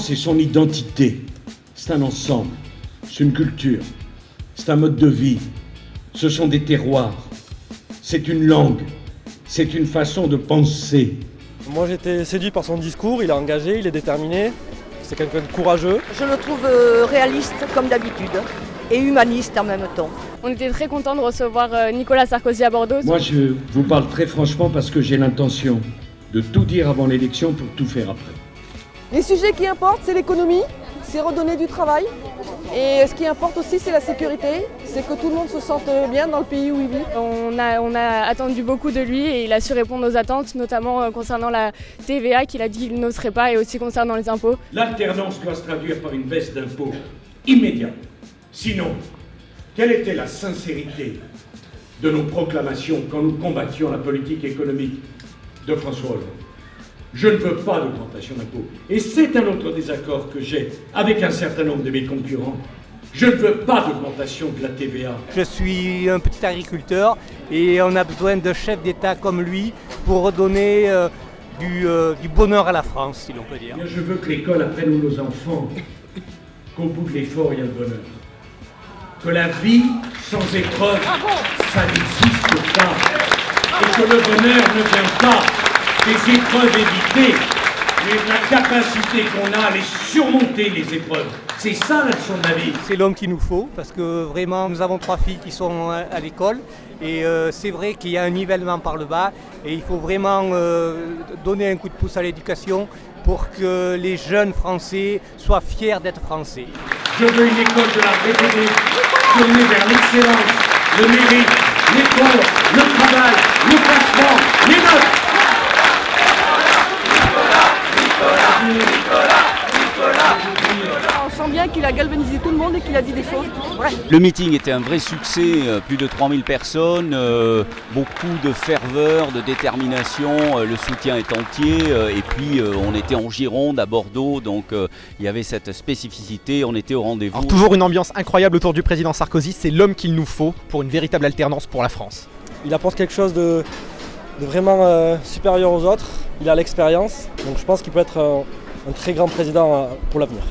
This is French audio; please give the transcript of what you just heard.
France est son identité. C'est un ensemble, c'est une culture, c'est un mode de vie, ce sont des terroirs, c'est une langue, c'est une façon de penser. Moi j'étais séduit par son discours, il est engagé, il est déterminé, c'est quelqu'un de courageux. Je le trouve réaliste comme d'habitude et humaniste en même temps. On était très contents de recevoir Nicolas Sarkozy à Bordeaux. Moi je vous parle très franchement parce que j'ai l'intention de tout dire avant l'élection pour tout faire après. Les sujets qui importent, c'est l'économie, c'est redonner du travail. Et ce qui importe aussi, c'est la sécurité, c'est que tout le monde se sente bien dans le pays où il vit. On a attendu beaucoup de lui et il a su répondre aux attentes, notamment concernant la TVA qu'il a dit qu'il n'oserait pas et aussi concernant les impôts. L'alternance doit se traduire par une baisse d'impôts immédiate. Sinon, quelle était la sincérité de nos proclamations quand nous combattions la politique économique de François Hollande? Je ne veux pas d'augmentation d'impôts. Et c'est un autre désaccord que j'ai avec un certain nombre de mes concurrents. Je ne veux pas d'augmentation de la TVA. Je suis un petit agriculteur et on a besoin d'un chef d'État comme lui pour redonner du bonheur à la France, si l'on peut dire. Je veux que l'école apprenne aux nos enfants qu'au bout de l'effort, il y a le bonheur. Que la vie sans épreuve, ça n'existe pas. Et que le bonheur ne vient pas des épreuves évitées, mais de la capacité qu'on a à les surmonter, les épreuves. C'est ça la leçon de la vie. C'est l'homme qu'il nous faut, parce que vraiment, nous avons 3 filles qui sont à l'école, et c'est vrai qu'il y a un nivellement par le bas, et il faut vraiment donner un coup de pouce à l'éducation pour que les jeunes Français soient fiers d'être Français. Je veux une école de la République tournée vers l'excellence, le mérite, l'effort, le travail, le placement, les notes. On sent bien qu'il a galvanisé tout le monde et qu'il a dit des choses vraies. Le meeting était un vrai succès, plus de 3000 personnes, beaucoup de ferveur, de détermination, le soutien est entier et puis on était en Gironde, à Bordeaux, donc il y avait cette spécificité, on était au rendez-vous. Alors, toujours une ambiance incroyable autour du président Sarkozy, c'est l'homme qu'il nous faut pour une véritable alternance pour la France. Il apporte quelque chose de vraiment supérieur aux autres, il a l'expérience, donc je pense qu'il peut être un très grand président pour l'avenir.